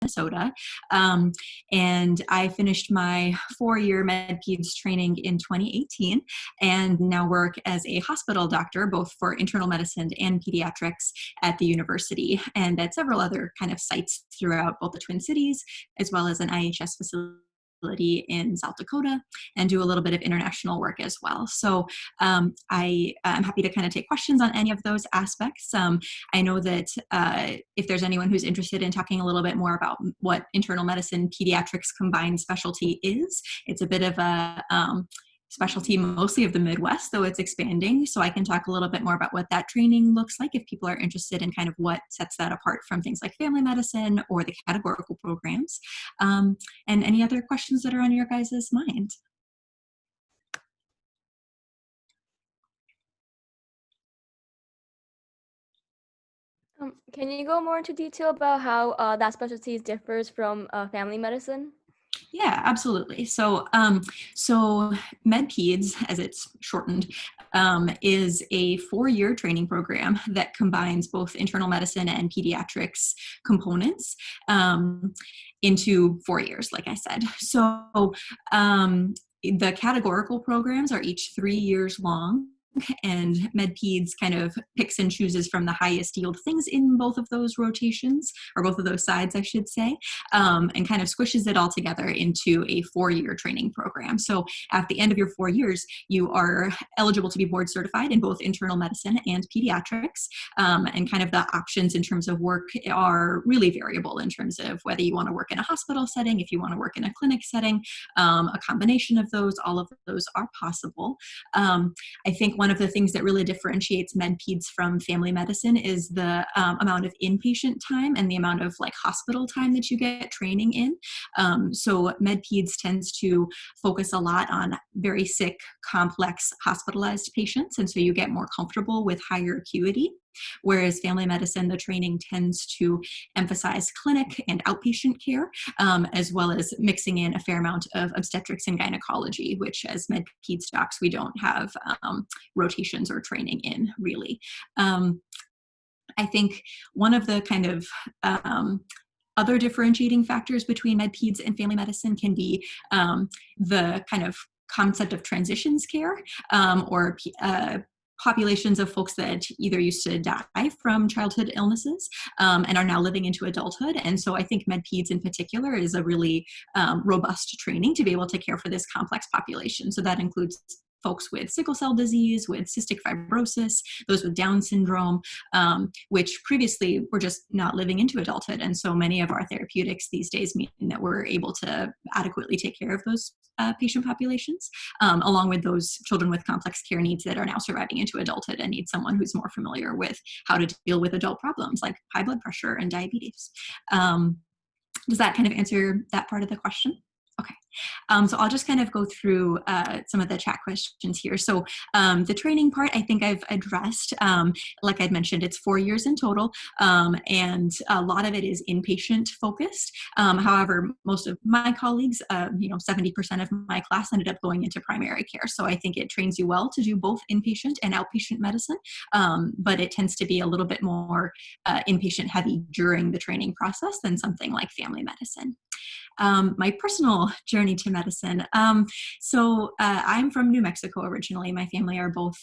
Minnesota. And I finished my 4-year Med Peds training in 2018 and now work as a hospital doctor, both for internal medicine and pediatrics at the university and at several other kind of sites throughout both the Twin Cities, as well as an IHS facility in South Dakota, and do a little bit of international work as well. So I'm happy to kind of take questions on any of those aspects. I know that if there's anyone who's interested in talking a little bit more about what internal medicine pediatrics combined specialty is, it's a bit of a specialty mostly of the Midwest, though it's expanding. So I can talk a little bit more about what that training looks like if people are interested in kind of what sets that apart from things like family medicine or the categorical programs. And any other questions that are on your guys' mind? Can you go more into detail about how that specialty differs from family medicine? Yeah, absolutely. So, so Med Peds, as it's shortened, is a 4-year training program that combines both internal medicine and pediatrics components into 4 years, like I said. So the categorical programs are each 3 years long, and Med Peds kind of picks and chooses from the highest yield things in both of those rotations, or both of those sides, I should say, and kind of squishes it all together into a 4-year training program. So at the end of your 4 years, you are eligible to be board certified in both internal medicine and pediatrics, and kind of the options in terms of work are really variable in terms of whether you want to work in a hospital setting, if you want to work in a clinic setting, a combination of those, all of those are possible. I think one of the things that really differentiates Med Peds from family medicine is the amount of inpatient time and the amount of like hospital time that you get training in. So Med Peds tends to focus a lot on very sick, complex, hospitalized patients, and so you get more comfortable with higher acuity. Whereas family medicine, the training tends to emphasize clinic and outpatient care, as well as mixing in a fair amount of obstetrics and gynecology, which as Med Peds docs, we don't have rotations or training in really. I think one of the kind of other differentiating factors between Med Peds and family medicine can be the kind of concept of transitions care, or populations of folks that either used to die from childhood illnesses and are now living into adulthood. And so I think Med Peds in particular is a really robust training to be able to care for this complex population. So that includes folks with sickle cell disease, with cystic fibrosis, those with Down syndrome, which previously were just not living into adulthood. And so many of our therapeutics these days mean that we're able to adequately take care of those patient populations, along with those children with complex care needs that are now surviving into adulthood and need someone who's more familiar with how to deal with adult problems like high blood pressure and diabetes. Does that kind of answer that part of the question? Okay, so I'll just kind of go through some of the chat questions here. So the training part, I think I've addressed. Like I'd mentioned, it's 4 years in total, and a lot of it is inpatient focused. However, most of my colleagues, 70% of my class ended up going into primary care. So I think it trains you well to do both inpatient and outpatient medicine, but it tends to be a little bit more inpatient heavy during the training process than something like family medicine. My personal journey to medicine. So I'm from New Mexico originally. My family are both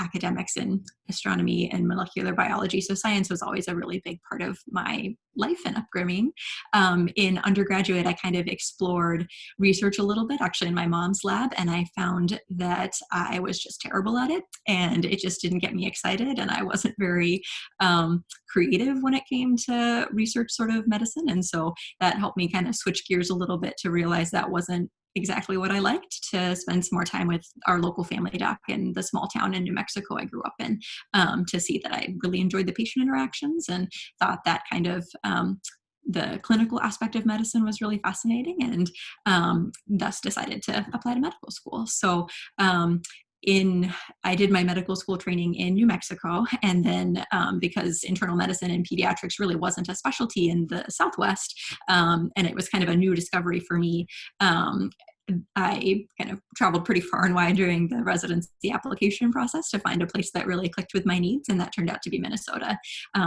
academics in astronomy and molecular biology. So science was always a really big part of my life and upbringing. In undergraduate, I kind of explored research a little bit, actually in my mom's lab, and I found that I was just terrible at it, and it just didn't get me excited, and I wasn't very creative when it came to research sort of medicine. And so that helped me kind of switch gears a little bit to realize that wasn't exactly what I liked, to spend some more time with our local family doc in the small town in New Mexico I grew up in, to see that I really enjoyed the patient interactions and thought that kind of the clinical aspect of medicine was really fascinating, and thus decided to apply to medical school. So I did my medical school training in New Mexico, and then because internal medicine and pediatrics really wasn't a specialty in the Southwest, and it was kind of a new discovery for me, I kind of traveled pretty far and wide during the residency application process to find a place that really clicked with my needs, and that turned out to be Minnesota.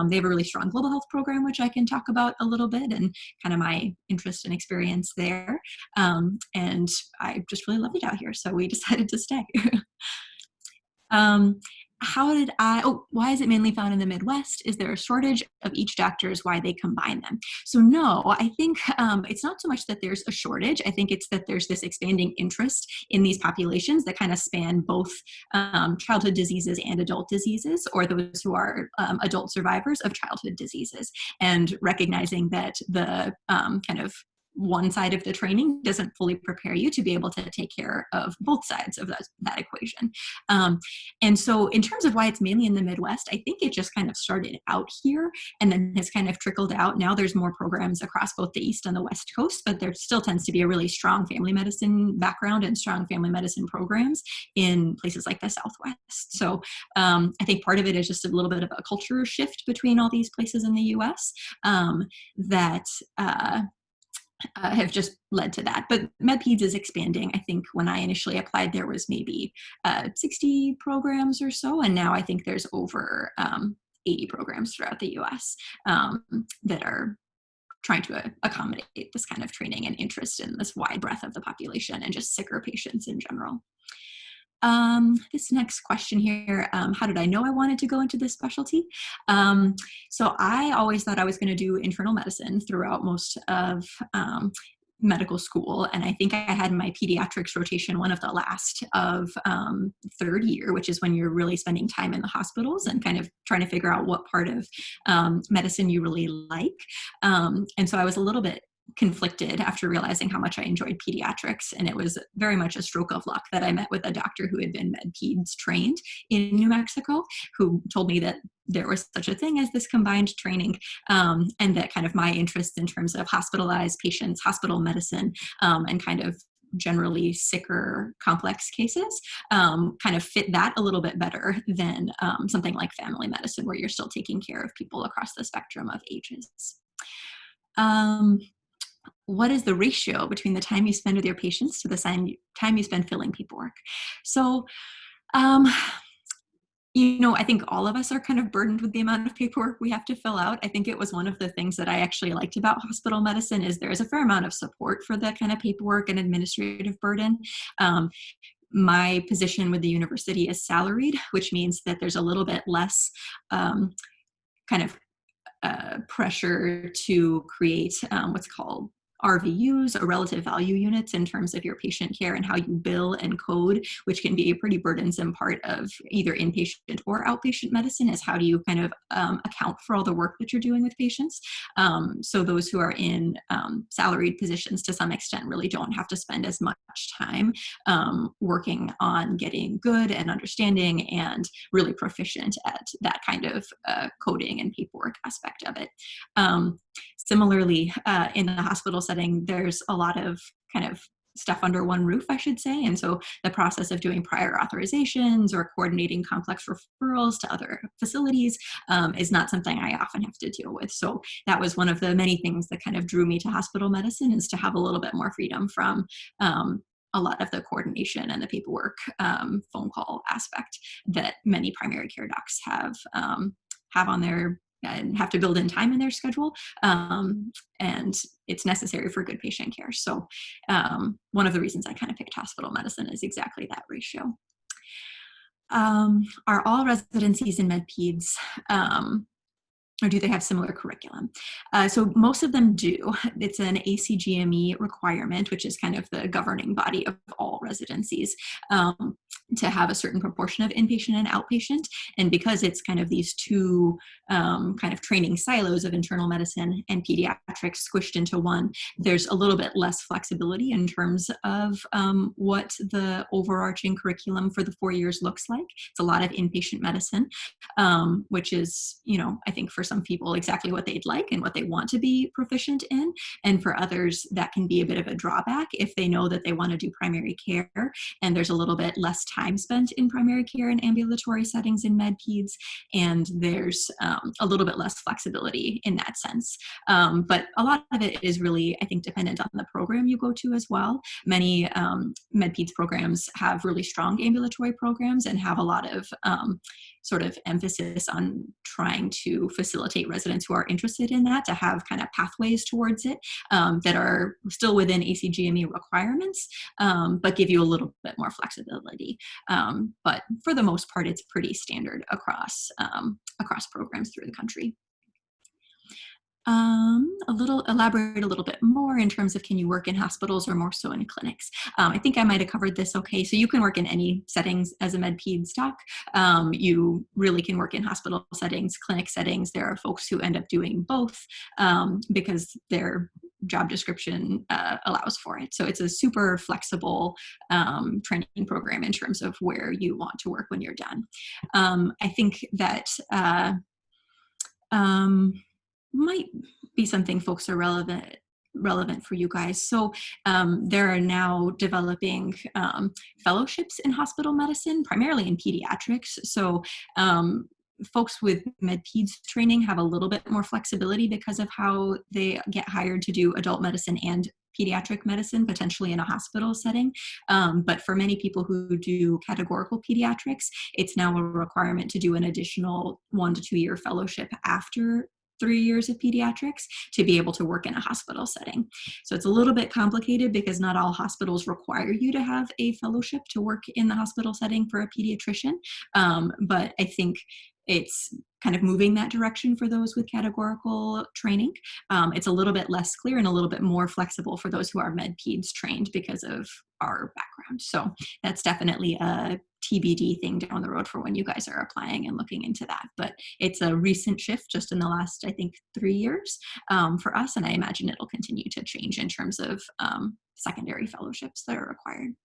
They have a really strong global health program, which I can talk about a little bit, and kind of my interest and experience there. And I just really loved it out here, so we decided to stay. Why is it mainly found in the Midwest? Is there a shortage of each doctors? Why they combine them? So no, I think it's not so much that there's a shortage. I think it's that there's this expanding interest in these populations that kind of span both childhood diseases and adult diseases, or those who are adult survivors of childhood diseases, and recognizing that the kind of one side of the training doesn't fully prepare you to be able to take care of both sides of that equation. And so in terms of why it's mainly in the Midwest, I think it just kind of started out here and then has kind of trickled out. Now there's more programs across both the East and the West Coast, but there still tends to be a really strong family medicine background and strong family medicine programs in places like the Southwest. So I think part of it is just a little bit of a culture shift between all these places in the US that have just led to that. But MedPeds is expanding. I think when I initially applied, there was maybe 60 programs or so, and now I think there's over 80 programs throughout the US that are trying to accommodate this kind of training and interest in this wide breadth of the population and just sicker patients in general. This next question here, how did I know I wanted to go into this specialty? So I always thought I was going to do internal medicine throughout most of medical school. And I think I had my pediatrics rotation one of the last of third year, which is when you're really spending time in the hospitals and kind of trying to figure out what part of medicine you really like. And so I was a little bit conflicted after realizing how much I enjoyed pediatrics. And it was very much a stroke of luck that I met with a doctor who had been MedPeds trained in New Mexico, who told me that there was such a thing as this combined training, and that kind of my interests in terms of hospitalized patients, hospital medicine, and kind of generally sicker, complex cases kind of fit that a little bit better than something like family medicine, where you're still taking care of people across the spectrum of ages. What is the ratio between the time you spend with your patients to the time you spend filling paperwork? So, I think all of us are kind of burdened with the amount of paperwork we have to fill out. I think it was one of the things that I actually liked about hospital medicine is there is a fair amount of support for that kind of paperwork and administrative burden. My position with the university is salaried, which means that there's a little bit less kind of pressure to create what's called RVUs, or relative value units, in terms of your patient care and how you bill and code, which can be a pretty burdensome part of either inpatient or outpatient medicine, is how do you kind of account for all the work that you're doing with patients. So those who are in salaried positions to some extent really don't have to spend as much time working on getting good and understanding and really proficient at that kind of coding and paperwork aspect of it. Similarly, in the hospital setting, there's a lot of kind of stuff under one roof, I should say. And so the process of doing prior authorizations or coordinating complex referrals to other facilities is not something I often have to deal with. So that was one of the many things that kind of drew me to hospital medicine, is to have a little bit more freedom from a lot of the coordination and the paperwork phone call aspect that many primary care docs have on their and have to build in time in their schedule. And it's necessary for good patient care. So one of the reasons I kind of picked hospital medicine is exactly that ratio. Are all residencies in MedPeds, or do they have similar curriculum? So most of them do. It's an ACGME requirement, which is kind of the governing body of all residencies, to have a certain proportion of inpatient and outpatient. And because it's kind of these two kind of training silos of internal medicine and pediatrics squished into one, there's a little bit less flexibility in terms of what the overarching curriculum for the 4 years looks like. It's a lot of inpatient medicine, which is, I think for some people exactly what they'd like and what they want to be proficient in. And for others, that can be a bit of a drawback if they know that they want to do primary care and there's a little bit less time spent in primary care and ambulatory settings in med peds, and there's a little bit less flexibility in that sense. But a lot of it is really, I think, dependent on the program you go to as well. Many med peds programs have really strong ambulatory programs and have a lot of sort of emphasis on trying to facilitate residents who are interested in that to have kind of pathways towards it that are still within ACGME requirements, but give you a little bit more flexibility. But for the most part, it's pretty standard across programs through the country. Elaborate a little bit more in terms of, can you work in hospitals or more so in clinics? I think I might have covered this okay. So you can work in any settings as a med peds doc. You really can work in hospital settings, clinic settings. There are folks who end up doing both because their job description allows for it. So it's a super flexible training program in terms of where you want to work when you're done. I think that might be something folks are relevant for you guys. So there are now developing fellowships in hospital medicine, primarily in pediatrics. So folks with med peds training have a little bit more flexibility because of how they get hired to do adult medicine and pediatric medicine, potentially in a hospital setting. But for many people who do categorical pediatrics, it's now a requirement to do an additional 1 to 2 year fellowship after 3 years of pediatrics to be able to work in a hospital setting. So it's a little bit complicated because not all hospitals require you to have a fellowship to work in the hospital setting for a pediatrician. But I think it's kind of moving that direction for those with categorical training. It's a little bit less clear and a little bit more flexible for those who are med peds trained because of our background. So that's definitely a TBD thing down the road for when you guys are applying and looking into that. But it's a recent shift just in the last, I think, 3 years for us. And I imagine it'll continue to change in terms of secondary fellowships that are required.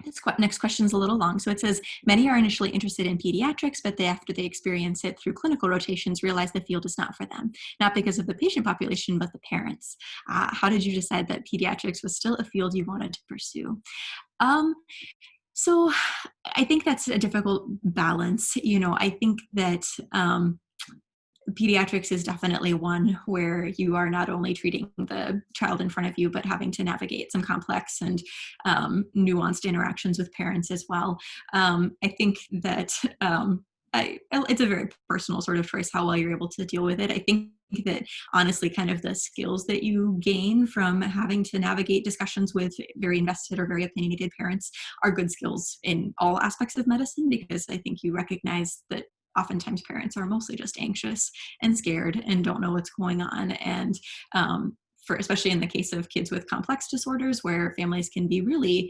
This next question is a little long. So it says, many are initially interested in pediatrics, but after they experience it through clinical rotations, realize the field is not for them, not because of the patient population, but the parents. How did you decide that pediatrics was still a field you wanted to pursue? So I think that's a difficult balance. I think that pediatrics is definitely one where you are not only treating the child in front of you, but having to navigate some complex and nuanced interactions with parents as well. I think that it's a very personal sort of choice how well you're able to deal with it. I think that honestly, kind of the skills that you gain from having to navigate discussions with very invested or very opinionated parents are good skills in all aspects of medicine, because I think you recognize that oftentimes parents are mostly just anxious and scared and don't know what's going on. And especially in the case of kids with complex disorders, where families can be really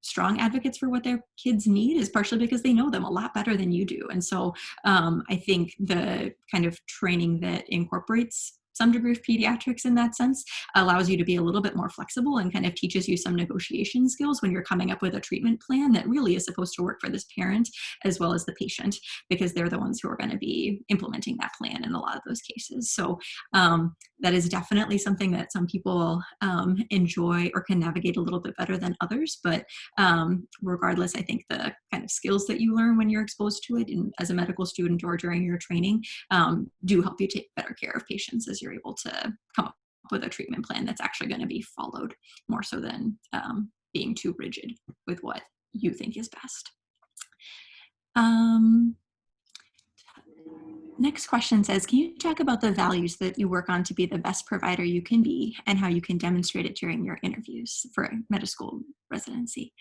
strong advocates for what their kids need, is partially because they know them a lot better than you do. And so I think the kind of training that incorporates some degree of pediatrics in that sense allows you to be a little bit more flexible and kind of teaches you some negotiation skills when you're coming up with a treatment plan that really is supposed to work for this parent as well as the patient, because they're the ones who are going to be implementing that plan in a lot of those cases. So that is definitely something that some people enjoy or can navigate a little bit better than others. But regardless, I think the kind of skills that you learn when you're exposed to it as a medical student or during your training do help you take better care of patients as you're able to come up with a treatment plan that's actually going to be followed, more so than being too rigid with what you think is best. Next question says, can you talk about the values that you work on to be the best provider you can be and how you can demonstrate it during your interviews for medical school residency?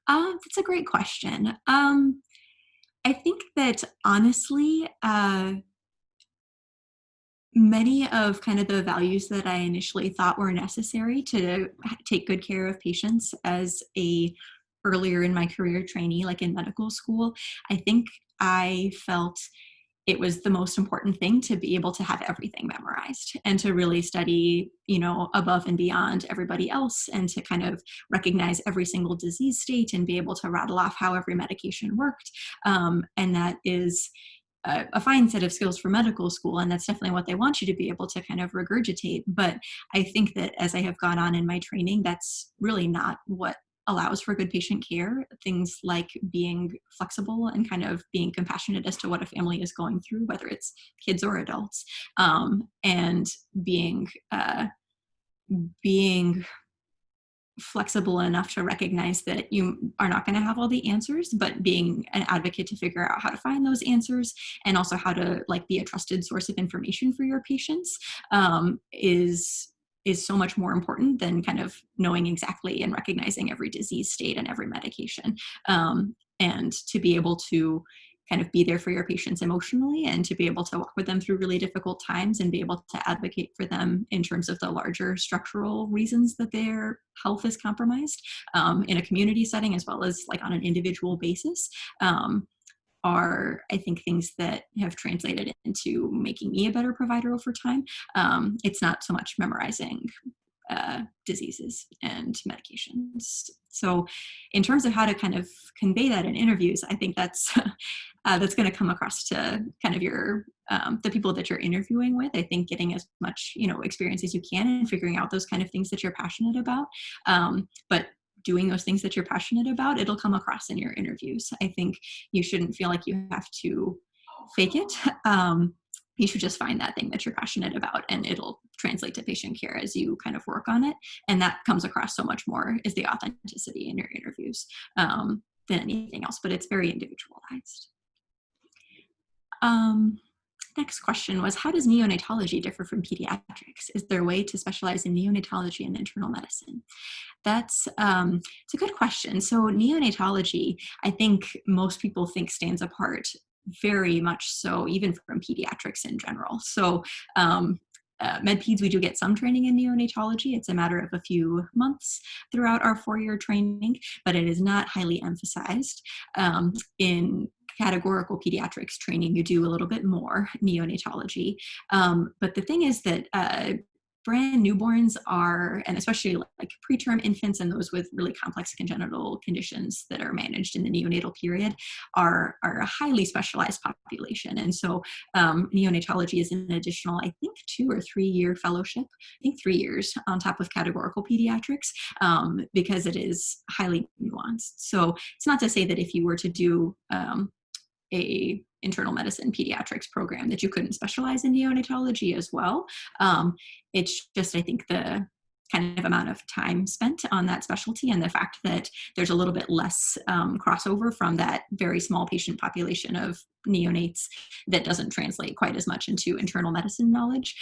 That's a great question. I think that honestly, many of kind of the values that I initially thought were necessary to take good care of patients as earlier in my career trainee, like in medical school, I think I felt it was the most important thing to be able to have everything memorized and to really study, above and beyond everybody else, and to kind of recognize every single disease state and be able to rattle off how every medication worked. And that is a fine set of skills for medical school, and that's definitely what they want you to be able to kind of regurgitate. But I think that as I have gone on in my training, that's really not what allows for good patient care, things like being flexible and kind of being compassionate as to what a family is going through, whether it's kids or adults, and being flexible enough to recognize that you are not going to have all the answers, but being an advocate to figure out how to find those answers, and also how to like be a trusted source of information for your patients, is so much more important than kind of knowing exactly and recognizing every disease state and every medication. And to be able to kind of be there for your patients emotionally, and to be able to walk with them through really difficult times, and be able to advocate for them in terms of the larger structural reasons that their health is compromised, in a community setting as well as like on an individual basis, are, I think, things that have translated into making me a better provider over time. It's not so much memorizing diseases and medications. So in terms of how to kind of convey that in interviews, I think that's that's going to come across to kind of your the people that you're interviewing with. I think getting as much, you know, experience as you can and figuring out those kind of things that you're passionate about, but doing those things that you're passionate about, it'll come across in your interviews. I think you shouldn't feel like you have to fake it. You should just find that thing that you're passionate about, and it'll translate to patient care as you kind of work on it. And that comes across so much more is the authenticity in your interviews, than anything else, but it's very individualized. Next question was, how does neonatology differ from pediatrics? Is there a way to specialize in neonatology and internal medicine? That's it's a good question. So neonatology, I think most people think stands apart very much so, even from pediatrics in general. So med peds, we do get some training in neonatology. It's a matter of a few months throughout our 4-year training, but it is not highly emphasized. In categorical pediatrics training, you do a little bit more neonatology. But the thing is that brand newborns are, and especially like preterm infants and those with really complex congenital conditions that are managed in the neonatal period, are a highly specialized population. And so neonatology is an additional, I think, 2 or 3 year fellowship, I think 3 years on top of categorical pediatrics, because it is highly nuanced. So it's not to say that if you were to do a internal medicine pediatrics program that you couldn't specialize in neonatology as well. It's just, I think, the kind of amount of time spent on that specialty, and the fact that there's a little bit less crossover from that very small patient population of neonates that doesn't translate quite as much into internal medicine knowledge.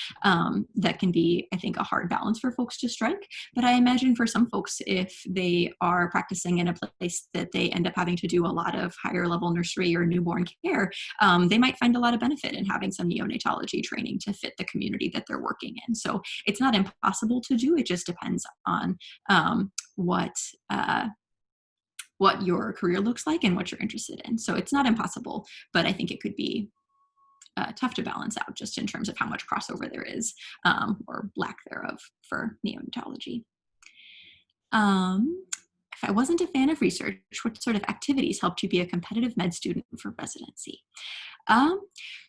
That can be, I think, a hard balance for folks to strike. But I imagine for some folks, if they are practicing in a place that they end up having to do a lot of higher level nursery or newborn care, they might find a lot of benefit in having some neonatology training to fit the community that they're working in. So it's not impossible to do. It just depends on what your career looks like and what you're interested in. So it's not impossible, but I think it could be tough to balance out just in terms of how much crossover there is, or lack thereof, for neonatology. If I wasn't a fan of research, what sort of activities helped you be a competitive med student for residency?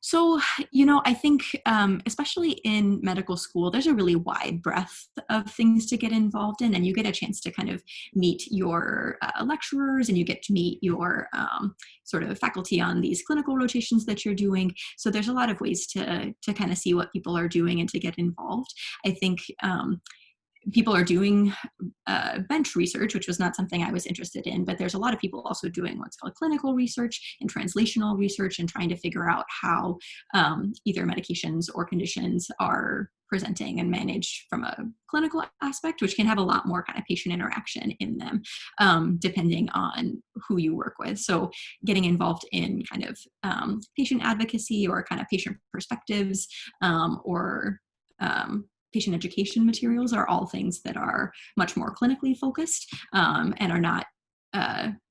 So, you know, I think, especially in medical school, there's a really wide breadth of things to get involved in, and you get a chance to kind of meet your lecturers, and you get to meet your sort of faculty on these clinical rotations that you're doing. So there's a lot of ways to kind of see what people are doing and to get involved. I think people are doing bench research, which was not something I was interested in, but there's a lot of people also doing what's called clinical research and translational research, and trying to figure out how either medications or conditions are presenting and managed from a clinical aspect, which can have a lot more kind of patient interaction in them, depending on who you work with. So getting involved in kind of patient advocacy or kind of patient perspectives, or patient education materials are all things that are much more clinically focused, and are not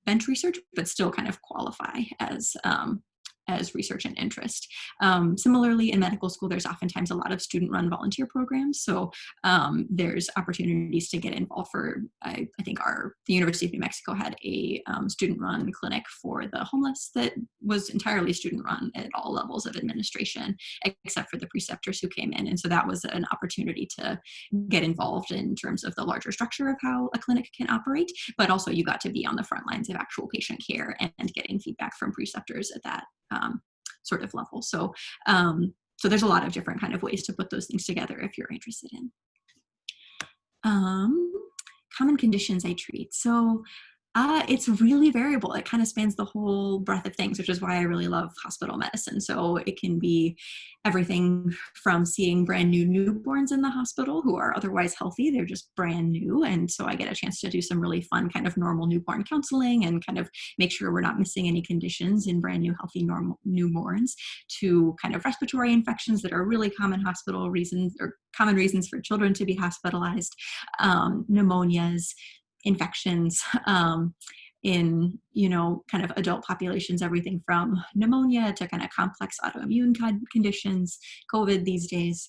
bench research, but still kind of qualify as as research and interest. Similarly, in medical school, there's oftentimes a lot of student-run volunteer programs. So there's opportunities to get involved for, I think the University of New Mexico had a student-run clinic for the homeless that was entirely student-run at all levels of administration, except for the preceptors who came in. And so that was an opportunity to get involved in terms of the larger structure of how a clinic can operate, but also you got to be on the front lines of actual patient care and getting feedback from preceptors at that sort of level. So so there's a lot of different kind of ways to put those things together if you're interested in. Common conditions I treat. So it's really variable. It kind of spans the whole breadth of things, which is why I really love hospital medicine. So it can be everything from seeing brand new newborns in the hospital who are otherwise healthy. They're just brand new. And so I get a chance to do some really fun kind of normal newborn counseling and kind of make sure we're not missing any conditions in brand new healthy normal newborns, to kind of respiratory infections that are really common hospital reasons or common reasons for children to be hospitalized, pneumonias, infections in, kind of adult populations, everything from pneumonia to kind of complex autoimmune conditions, COVID these days.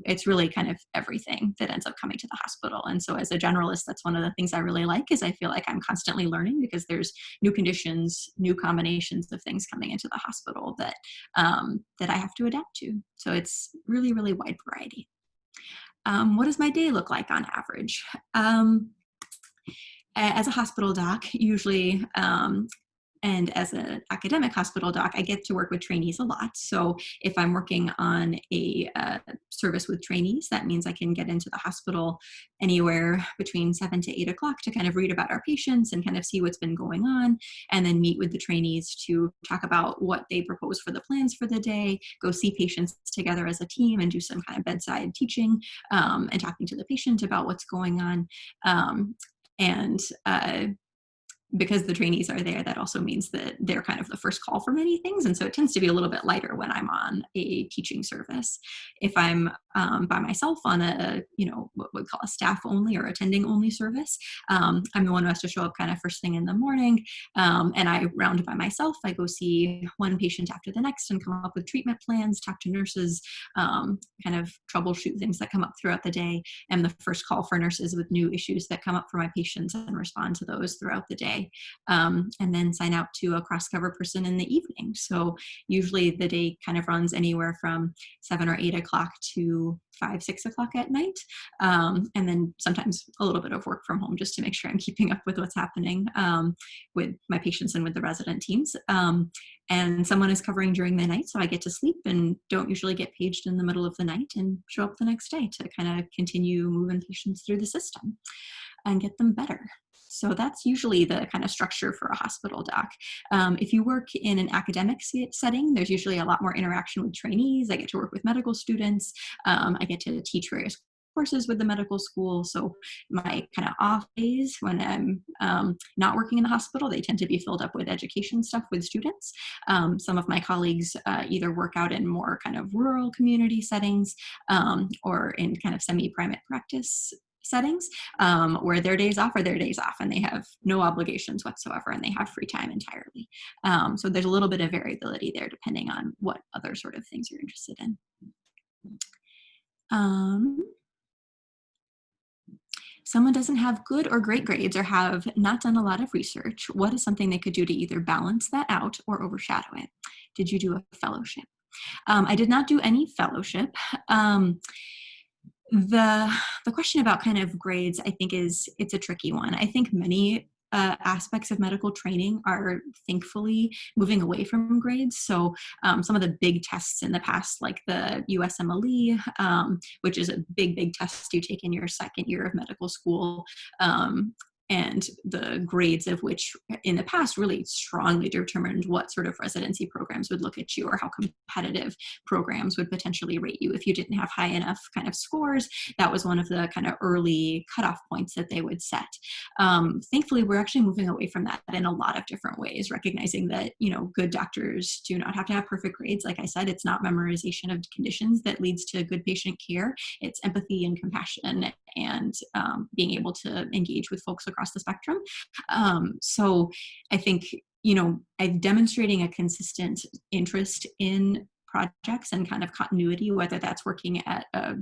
It's really kind of everything that ends up coming to the hospital. And so as a generalist, that's one of the things I really like, is I feel like I'm constantly learning because there's new conditions, new combinations of things coming into the hospital that I have to adapt to. So it's really, really wide variety. What does my day look like on average? As a hospital doc, usually, and as an academic hospital doc, I get to work with trainees a lot. So if I'm working on a service with trainees, that means I can get into the hospital anywhere between 7 to 8 o'clock to kind of read about our patients and kind of see what's been going on, and then meet with the trainees to talk about what they propose for the plans for the day, go see patients together as a team and do some kind of bedside teaching and talking to the patient about what's going on. Because the trainees are there, that also means that they're kind of the first call for many things. And so it tends to be a little bit lighter when I'm on a teaching service. If I'm by myself on a, what we call a staff only or attending only service, I'm the one who has to show up kind of first thing in the morning. And I round by myself. I go see one patient after the next and come up with treatment plans, talk to nurses, kind of troubleshoot things that come up throughout the day. And the first call for nurses with new issues that come up for my patients and respond to those throughout the day. And then sign out to a cross-cover person in the evening. So usually the day kind of runs anywhere from 7 or 8 o'clock to 5, 6 o'clock at night. And then sometimes a little bit of work from home just to make sure I'm keeping up with what's happening with my patients and with the resident teams. And someone is covering during the night, so I get to sleep and don't usually get paged in the middle of the night and show up the next day to kind of continue moving patients through the system and get them better. So that's usually the kind of structure for a hospital doc. If you work in an academic setting, there's usually a lot more interaction with trainees. I get to work with medical students. I get to teach various courses with the medical school. So my kind of off days when I'm not working in the hospital, they tend to be filled up with education stuff with students. Some of my colleagues either work out in more kind of rural community settings or in kind of semi-private practice settings where their days off are their days off and they have no obligations whatsoever and they have free time entirely. So there's a little bit of variability there depending on what other sort of things you're interested in. Someone doesn't have good or great grades or have not done a lot of research. What is something they could do to either balance that out or overshadow it? Did you do a fellowship? I did not do any fellowship. The question about kind of grades, I think it's a tricky one. I think many aspects of medical training are thankfully moving away from grades. So some of the big tests in the past, like the USMLE, which is a big test you take in your second year of medical school, and the grades of which in the past really strongly determined what sort of residency programs would look at you or how competitive programs would potentially rate you. If you didn't have high enough kind of scores, that was one of the kind of early cutoff points that they would set. Thankfully, we're actually moving away from that in a lot of different ways, recognizing that, good doctors do not have to have perfect grades. Like I said, it's not memorization of conditions that leads to good patient care. It's empathy and compassion and being able to engage with folks across the spectrum. So I think I'm demonstrating a consistent interest in projects and kind of continuity, whether that's working at a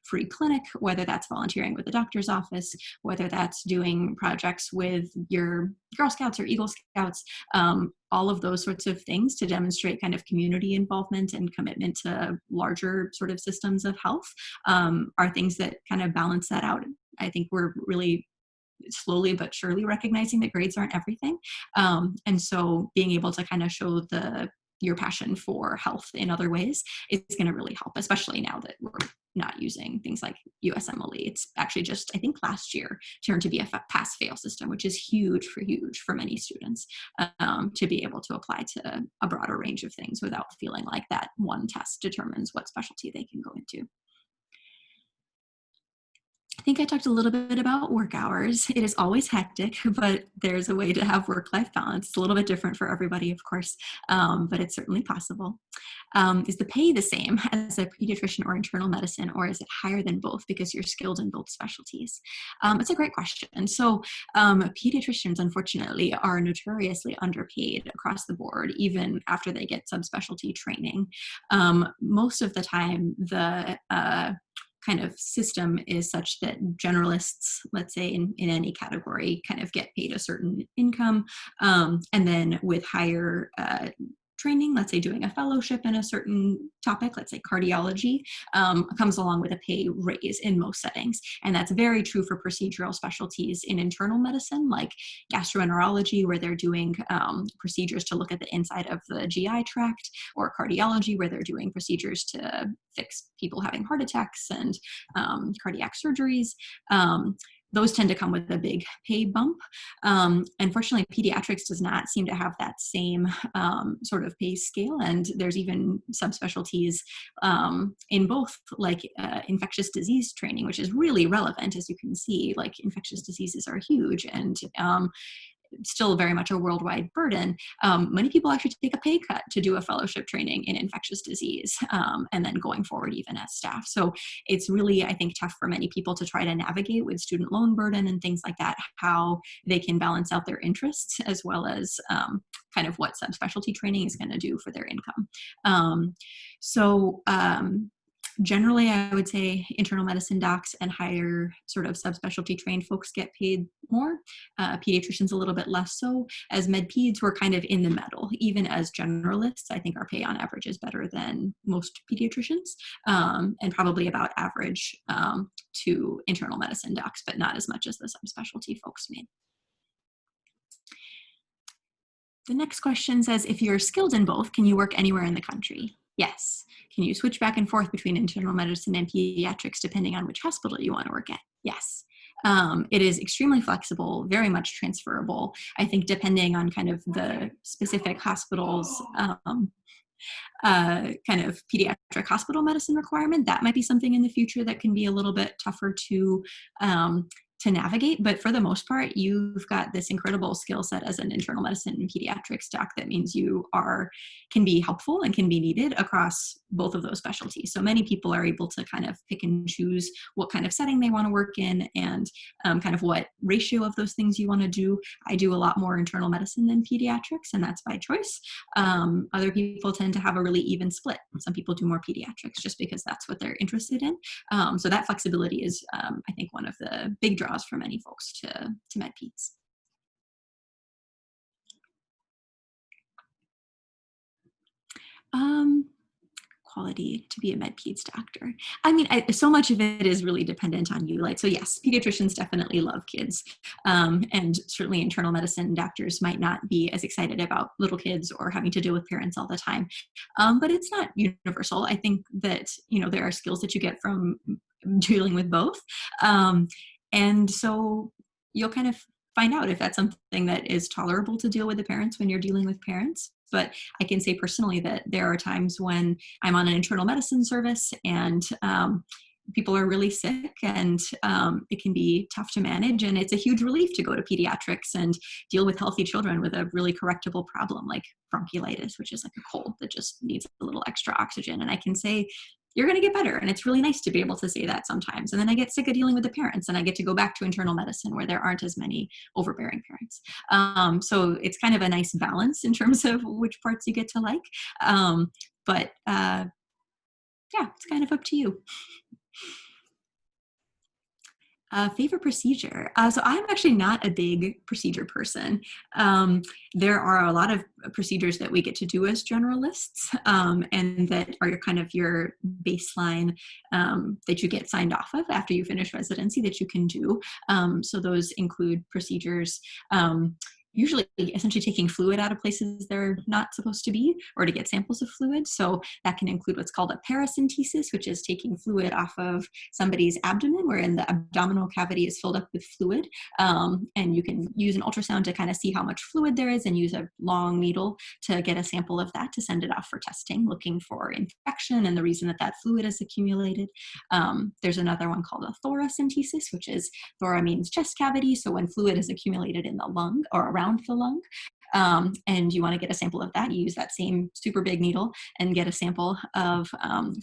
free clinic, whether that's volunteering with the doctor's office, whether that's doing projects with your Girl Scouts or Eagle Scouts, all of those sorts of things to demonstrate kind of community involvement and commitment to larger sort of systems of health are things that kind of balance that out. I think we're really slowly but surely recognizing that grades aren't everything. And so being able to kind of show your passion for health in other ways is going to really help, especially now that we're not using things like USMLE. It's actually just, I think last year, turned to be a pass-fail system, which is huge for many students, to be able to apply to a broader range of things without feeling like that one test determines what specialty they can go into. I think I talked a little bit about work hours. It is always hectic, but there's a way to have work-life balance. It's a little bit different for everybody, of course, but it's certainly possible. Is the pay the same as a pediatrician or internal medicine, or is it higher than both because you're skilled in both specialties? It's a great question. So pediatricians, unfortunately, are notoriously underpaid across the board, even after they get subspecialty training. Most of the time, the kind of system is such that generalists, let's say in any category, kind of get paid a certain income. And then with higher training, let's say doing a fellowship in a certain topic, let's say cardiology, comes along with a pay raise in most settings. And that's very true for procedural specialties in internal medicine, like gastroenterology, where they're doing procedures to look at the inside of the GI tract, or cardiology, where they're doing procedures to fix people having heart attacks and cardiac surgeries. Those tend to come with a big pay bump. Unfortunately, pediatrics does not seem to have that same sort of pay scale, and there's even subspecialties in both, like infectious disease training, which is really relevant, as you can see. Like infectious diseases are huge, and still very much a worldwide burden. Many people actually take a pay cut to do a fellowship training in infectious disease, and then going forward even as staff. So it's really, I think, tough for many people to try to navigate with student loan burden and things like that, how they can balance out their interests as well as kind of what subspecialty training is going to do for their income. Generally, I would say internal medicine docs and higher sort of subspecialty trained folks get paid more. Pediatricians a little bit less so. As med peds, we're kind of in the middle. Even as generalists, I think our pay on average is better than most pediatricians, and probably about average to internal medicine docs, but not as much as the subspecialty folks made. The next question says, if you're skilled in both, can you work anywhere in the country? Yes. Can you switch back and forth between internal medicine and pediatrics depending on which hospital you want to work at? Yes. It is extremely flexible, very much transferable. I think depending on kind of the specific hospital's kind of pediatric hospital medicine requirement, that might be something in the future that can be a little bit tougher to navigate. But for the most part, you've got this incredible skill set as an internal medicine and pediatrics doc that means you can be helpful and can be needed across both of those specialties. So many people are able to kind of pick and choose what kind of setting they want to work in and kind of what ratio of those things you want to do. I do a lot more internal medicine than pediatrics, and that's by choice. Other people tend to have a really even split. Some people do more pediatrics just because that's what they're interested in. So that flexibility is, I think, one of the big draws for many folks to med peds. Quality to be a med peds doctor. I mean, so much of it is really dependent on you. Like, so yes, pediatricians definitely love kids, and certainly internal medicine doctors might not be as excited about little kids or having to deal with parents all the time. But it's not universal. I think that, there are skills that you get from dealing with both. And so you'll kind of find out if that's something that is tolerable to deal with the parents when you're dealing with parents. But I can say personally that there are times when I'm on an internal medicine service and people are really sick, and it can be tough to manage. And it's a huge relief to go to pediatrics and deal with healthy children with a really correctable problem like bronchiolitis, which is like a cold that just needs a little extra oxygen. And I can say you're going to get better. And it's really nice to be able to say that sometimes. And then I get sick of dealing with the parents, and I get to go back to internal medicine where there aren't as many overbearing parents. So it's kind of a nice balance in terms of which parts you get to like. But yeah, it's kind of up to you. Favorite procedure. So I'm actually not a big procedure person. There are a lot of procedures that we get to do as generalists, and that are kind of your baseline that you get signed off of after you finish residency that you can do. So those include procedures usually essentially taking fluid out of places they're not supposed to be, or to get samples of fluid. So that can include what's called a paracentesis, which is taking fluid off of somebody's abdomen, wherein the abdominal cavity is filled up with fluid. And you can use an ultrasound to kind of see how much fluid there is and use a long needle to get a sample of that to send it off for testing, looking for infection and the reason that that fluid is accumulated. There's another one called a thoracentesis, which is, thora means chest cavity. So when fluid is accumulated in the lung or around the lung, and you want to get a sample of that, you use that same super big needle and get a sample of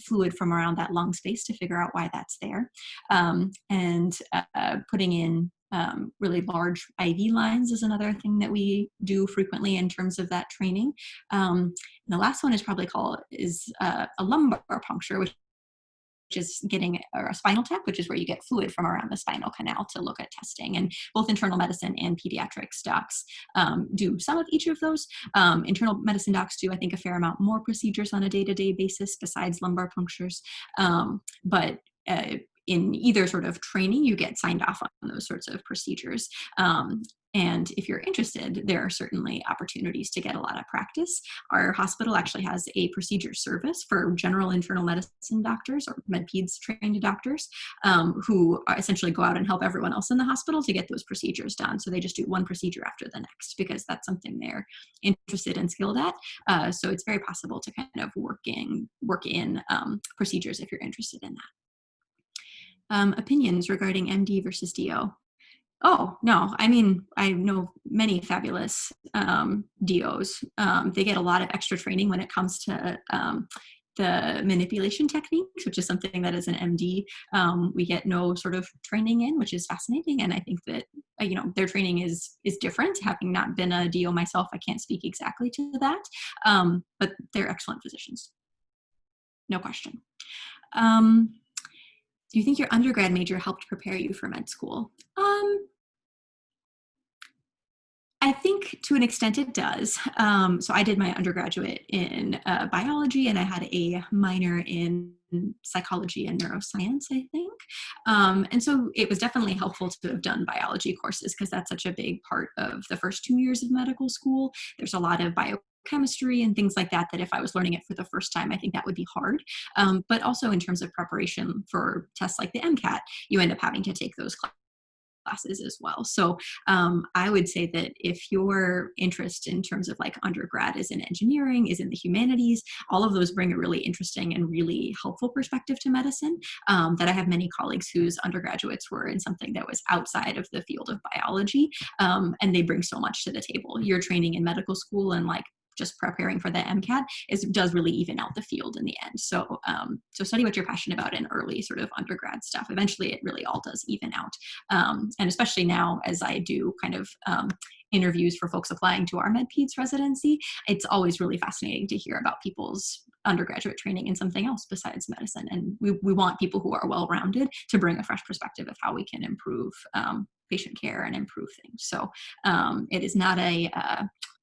fluid from around that lung space to figure out why that's there. And putting in really large IV lines is another thing that we do frequently in terms of that training. And the last one is probably called a lumbar puncture, which is getting a spinal tap, which is where you get fluid from around the spinal canal to look at testing. And both internal medicine and pediatrics docs do some of each of those. Internal medicine docs do, I think, a fair amount more procedures on a day-to-day basis besides lumbar punctures. But in either sort of training, you get signed off on those sorts of procedures. And if you're interested, there are certainly opportunities to get a lot of practice. Our hospital actually has a procedure service for general internal medicine doctors or med-peds trained doctors who essentially go out and help everyone else in the hospital to get those procedures done. So they just do one procedure after the next because that's something they're interested and skilled at. So it's very possible to kind of work in procedures if you're interested in that. Opinions regarding MD versus DO. Oh, no. I mean, I know many fabulous DOs. They get a lot of extra training when it comes to the manipulation techniques, which is something that as an MD, we get no sort of training in, which is fascinating. And I think that, their training is different. Having not been a DO myself, I can't speak exactly to that, but they're excellent physicians. No question. Do you think your undergrad major helped prepare you for med school? I think to an extent it does. So I did my undergraduate in biology, and I had a minor in psychology and neuroscience, I think. And so it was definitely helpful to have done biology courses because that's such a big part of the first 2 years of medical school. There's a lot of biochemistry and things like that if I was learning it for the first time, I think that would be hard. But also in terms of preparation for tests like the MCAT, you end up having to take those classes as well. So I would say that if your interest in terms of like undergrad is in engineering, is in the humanities, all of those bring a really interesting and really helpful perspective to medicine, that I have many colleagues whose undergraduates were in something that was outside of the field of biology, and they bring so much to the table. Your training in medical school and like just preparing for the MCAT does really even out the field in the end. So study what you're passionate about in early sort of undergrad stuff. Eventually it really all does even out. And especially now as I do kind of interviews for folks applying to our med-peds residency, it's always really fascinating to hear about people's undergraduate training in something else besides medicine. And we want people who are well-rounded to bring a fresh perspective of how we can improve patient care and improve things. So it is not a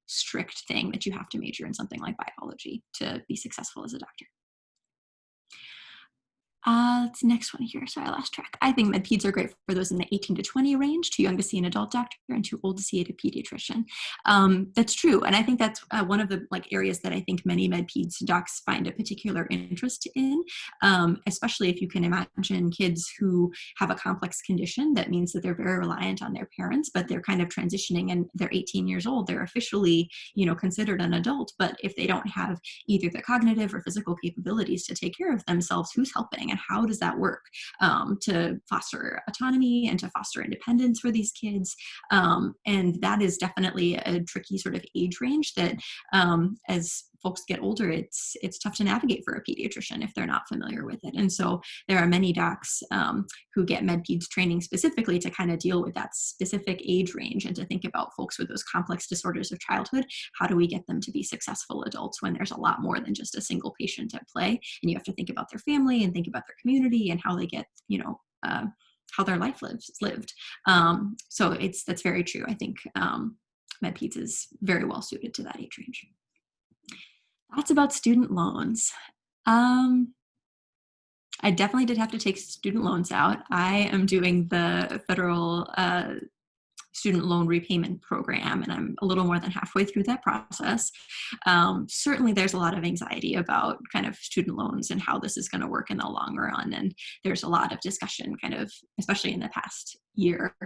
strict thing that you have to major in something like biology to be successful as a doctor. It's the next one here. Sorry, I lost track. I think med-peds are great for those in the 18 to 20 range, too young to see an adult doctor and too old to see a pediatrician. That's true. And I think that's one of the areas that I think many med-peds docs find a particular interest in, especially if you can imagine kids who have a complex condition. That means that they're very reliant on their parents, but they're kind of transitioning and they're 18 years old. They're officially, considered an adult. But if they don't have either the cognitive or physical capabilities to take care of themselves, who's helping? And how does that work to foster autonomy and to foster independence for these kids? And that is definitely a tricky sort of age range that as folks get older, it's tough to navigate for a pediatrician if they're not familiar with it. And so there are many docs who get med peds training specifically to kind of deal with that specific age range and to think about folks with those complex disorders of childhood. How do we get them to be successful adults when there's a lot more than just a single patient at play? And you have to think about their family and think about their community and how they get, how their life lived. So that's very true. I think med peds is very well suited to that age range. That's about student loans. I definitely did have to take student loans out. I am doing the federal student loan repayment program, and I'm a little more than halfway through that process. Certainly there's a lot of anxiety about kind of student loans and how this is going to work in the long run. And there's a lot of discussion kind of, especially in the past year,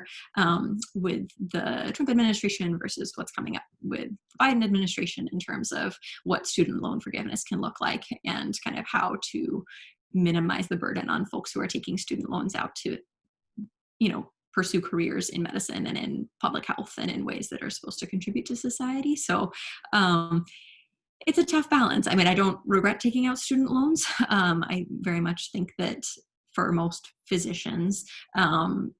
with the Trump administration versus what's coming up with the Biden administration in terms of what student loan forgiveness can look like and kind of how to minimize the burden on folks who are taking student loans out to, pursue careers in medicine and in public health and in ways that are supposed to contribute to society. So it's a tough balance. I mean, I don't regret taking out student loans. I very much think that for most physicians,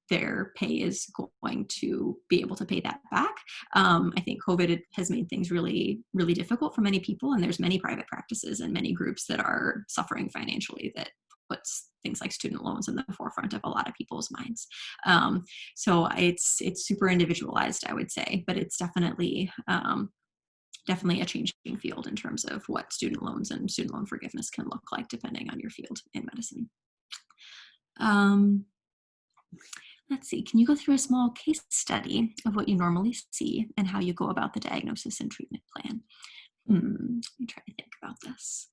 their pay is going to be able to pay that back. I think COVID has made things really, really difficult for many people, and there's many private practices and many groups that are suffering financially that puts things like student loans in the forefront of a lot of people's minds. So it's super individualized, I would say, but it's definitely a changing field in terms of what student loans and student loan forgiveness can look like depending on your field in medicine. Let's see, can you go through a small case study of what you normally see and how you go about the diagnosis and treatment plan? Let me try to think about this.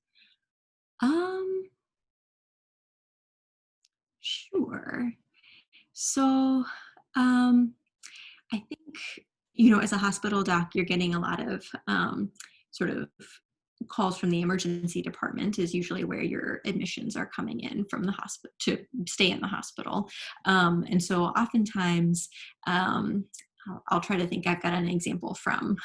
Sure. So I think, as a hospital doc, you're getting a lot of sort of calls from the emergency department is usually where your admissions are coming in from the hospital to stay in the hospital. And so oftentimes I'll try to think. I've got an example from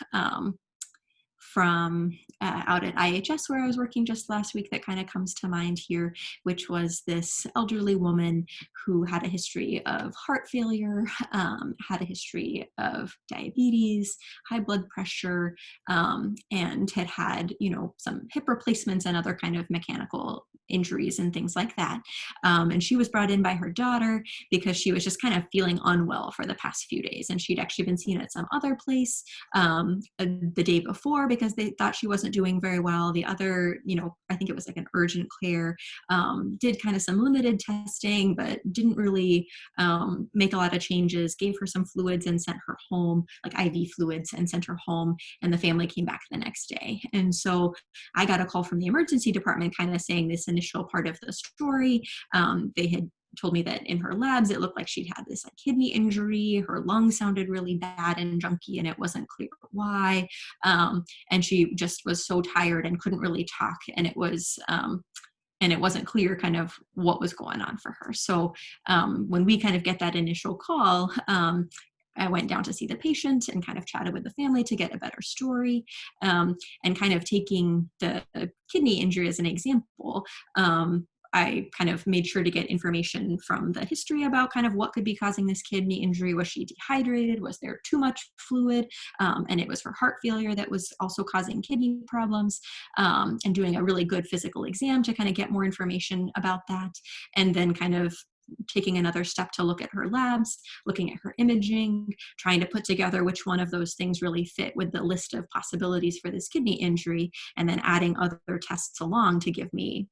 out at IHS where I was working just last week that kind of comes to mind here, which was this elderly woman who had a history of heart failure, had a history of diabetes, high blood pressure, and had some hip replacements and other kind of mechanical injuries and things like that. And she was brought in by her daughter because she was just kind of feeling unwell for the past few days. And she'd actually been seen at some other place the day before because they thought she wasn't doing very well. The other, I think it was like an urgent care, did kind of some limited testing, but didn't really make a lot of changes, gave her some fluids and sent her home, like IV fluids, and sent her home. And the family came back the next day. And so I got a call from the emergency department kind of saying this initial part of the story. They had told me that in her labs, it looked like she'd had this kidney injury. Her lungs sounded really bad and junky, and it wasn't clear why. And she just was so tired and couldn't really talk. And it wasn't clear kind of what was going on for her. So when we kind of get that initial call, I went down to see the patient and kind of chatted with the family to get a better story, and kind of taking the kidney injury as an example. I kind of made sure to get information from the history about kind of what could be causing this kidney injury. Was she dehydrated? Was there too much fluid? And it was her heart failure that was also causing kidney problems, and doing a really good physical exam to kind of get more information about that. And then kind of taking another step to look at her labs, looking at her imaging, trying to put together which one of those things really fit with the list of possibilities for this kidney injury, and then adding other tests along to give me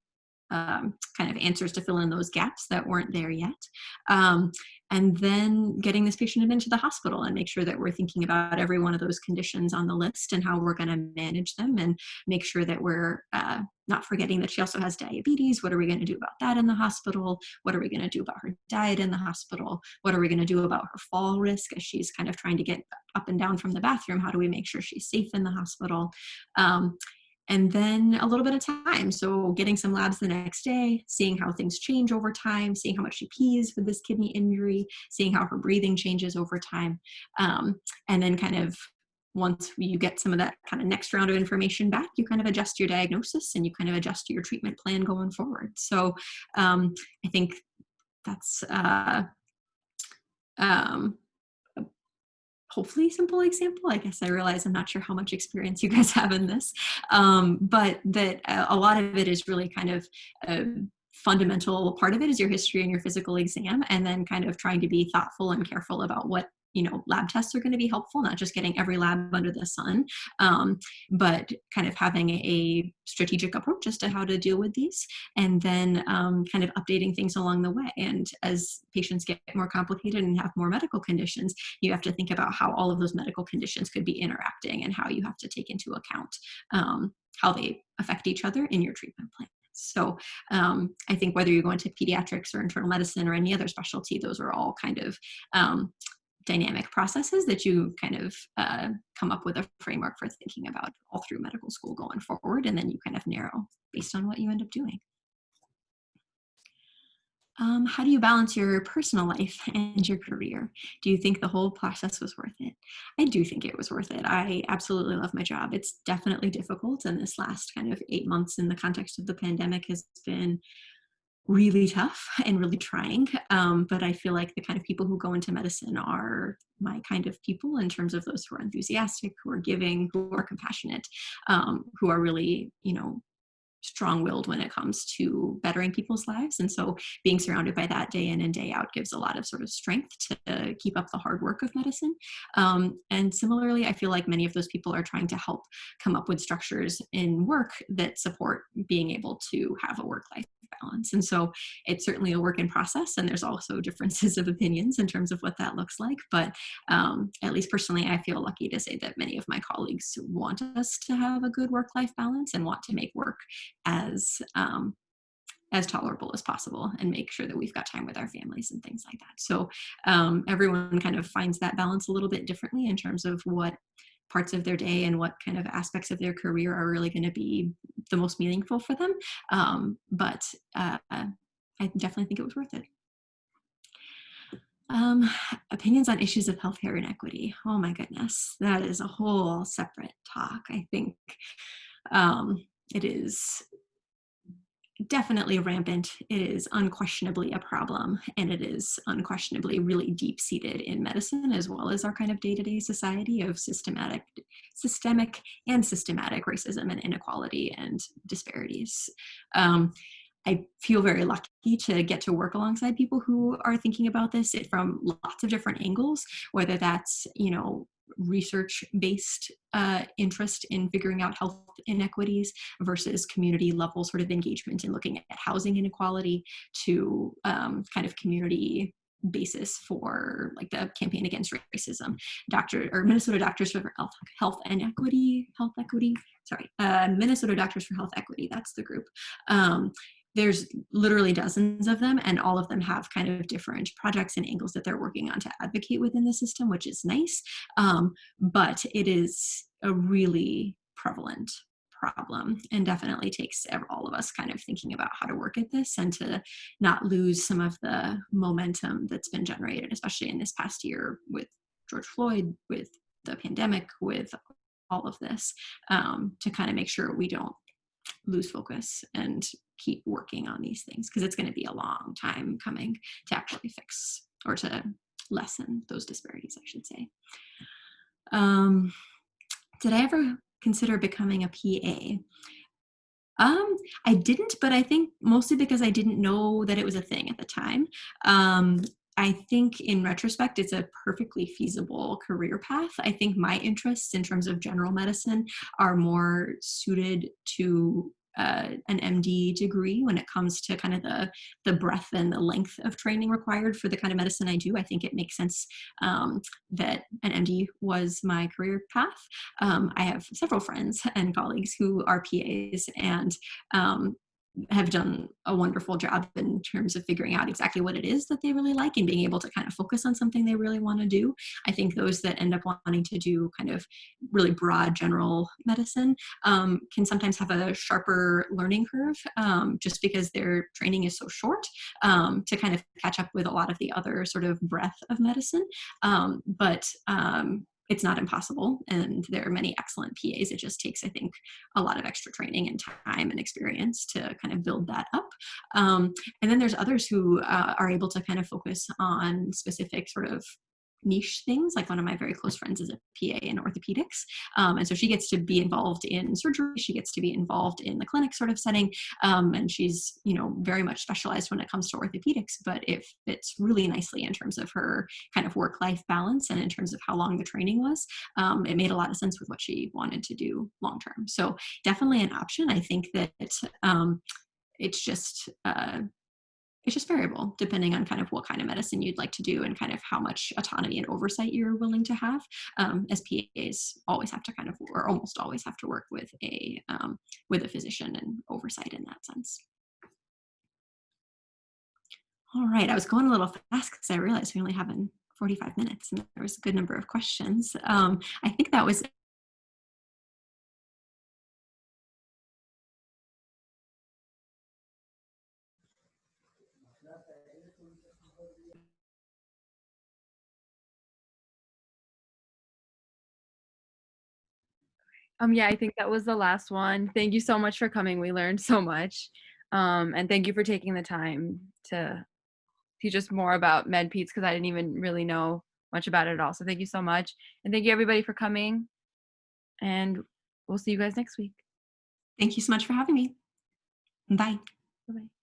kind of answers to fill in those gaps that weren't there yet. And then getting this patient into the hospital and make sure that we're thinking about every one of those conditions on the list and how we're going to manage them, and make sure that we're not forgetting that she also has diabetes. What are we going to do about that in the hospital? What are we going to do about her diet in the hospital? What are we going to do about her fall risk as she's kind of trying to get up and down from the bathroom? How do we make sure she's safe in the hospital? And then a little bit of time. So getting some labs the next day, seeing how things change over time, seeing how much she pees with this kidney injury, seeing how her breathing changes over time. And then kind of once you get some of that kind of next round of information back, you kind of adjust your diagnosis and you kind of adjust your treatment plan going forward. So I think that's hopefully simple example. I guess I realize I'm not sure how much experience you guys have in this, but that a lot of it is really kind of a fundamental part of it is your history and your physical exam, and then kind of trying to be thoughtful and careful about what, you know, lab tests are going to be helpful, not just getting every lab under the sun, but kind of having a strategic approach as to how to deal with these, and then kind of updating things along the way. And as patients get more complicated and have more medical conditions, you have to think about how all of those medical conditions could be interacting and how you have to take into account how they affect each other in your treatment plan. So I think whether you're going to pediatrics or internal medicine or any other specialty, those are all kind of dynamic processes that you kind of come up with a framework for thinking about all through medical school going forward, and then you kind of narrow based on what you end up doing. How do you balance your personal life and your career? Do you think the whole process was worth it? I do think it was worth it. I absolutely love my job. It's definitely difficult, and this last kind of 8 months in the context of the pandemic has been really tough and really trying. But I feel like the kind of people who go into medicine are my kind of people, in terms of those who are enthusiastic, who are giving, who are compassionate, who are really, you know, strong-willed when it comes to bettering people's lives. And so being surrounded by that day in and day out gives a lot of sort of strength to keep up the hard work of medicine. And similarly, I feel like many of those people are trying to help come up with structures in work that support being able to have a work-life balance. And so it's certainly a work in process, and there's also differences of opinions in terms of what that looks like. But at least personally, I feel lucky to say that many of my colleagues want us to have a good work-life balance and want to make work as tolerable as possible and make sure that we've got time with our families and things like that. So everyone kind of finds that balance a little bit differently in terms of what parts of their day and what kind of aspects of their career are really going to be the most meaningful for them. But I definitely think it was worth it. Opinions on issues of healthcare inequity. Oh my goodness, that is a whole separate talk. I think it is definitely rampant. It is unquestionably a problem, and it is unquestionably really deep-seated in medicine, as well as our kind of day-to-day society of systemic and systematic racism and inequality and disparities. I feel very lucky to get to work alongside people who are thinking about this from lots of different angles, whether that's, you know, research-based interest in figuring out health inequities versus community level sort of engagement in looking at housing inequality, to kind of community basis for like the campaign against racism. Minnesota Doctors for Minnesota Doctors for Health Equity, that's the group. There's literally dozens of them, and all of them have kind of different projects and angles that they're working on to advocate within the system, which is nice. But it is a really prevalent problem, and definitely takes all of us kind of thinking about how to work at this and to not lose some of the momentum that's been generated, especially in this past year with George Floyd, with the pandemic, with all of this, to kind of make sure we don't lose focus and keep working on these things, because it's going to be a long time coming to actually fix or to lessen those disparities, I should say. Did I ever consider becoming a PA? I didn't, but I think mostly because I didn't know that it was a thing at the time. I think in retrospect, it's a perfectly feasible career path. I think my interests in terms of general medicine are more suited to an MD degree when it comes to kind of the breadth and the length of training required for the kind of medicine I do. I think it makes sense that an MD was my career path. I have several friends and colleagues who are PAs and have done a wonderful job in terms of figuring out exactly what it is that they really like and being able to kind of focus on something they really want to do. I think those that end up wanting to do kind of really broad general medicine can sometimes have a sharper learning curve just because their training is so short to kind of catch up with a lot of the other sort of breadth of medicine. But it's not impossible, and there are many excellent PAs. It just takes, I think, a lot of extra training and time and experience to kind of build that up. And then there's others who are able to kind of focus on specific sort of niche things. Like one of my very close friends is a PA in orthopedics. And so she gets to be involved in surgery. She gets to be involved in the clinic sort of setting. And she's, very much specialized when it comes to orthopedics, but it fits really nicely in terms of her kind of work-life balance and in terms of how long the training was. It made a lot of sense with what she wanted to do long-term. So definitely an option. I think that it's just variable depending on kind of what kind of medicine you'd like to do and kind of how much autonomy and oversight you're willing to have. As PAs always have to kind of, or almost always have to work with a physician and oversight in that sense. All right, I was going a little fast because I realized we only have 45 minutes and there was a good number of questions. I think that was Yeah, I think that was the last one. Thank you so much for coming. We learned so much. And thank you for taking the time to teach us more about med peds because I didn't even really know much about it at all. So thank you so much. And thank you everybody for coming. And we'll see you guys next week. Thank you so much for having me. Bye. Bye-bye.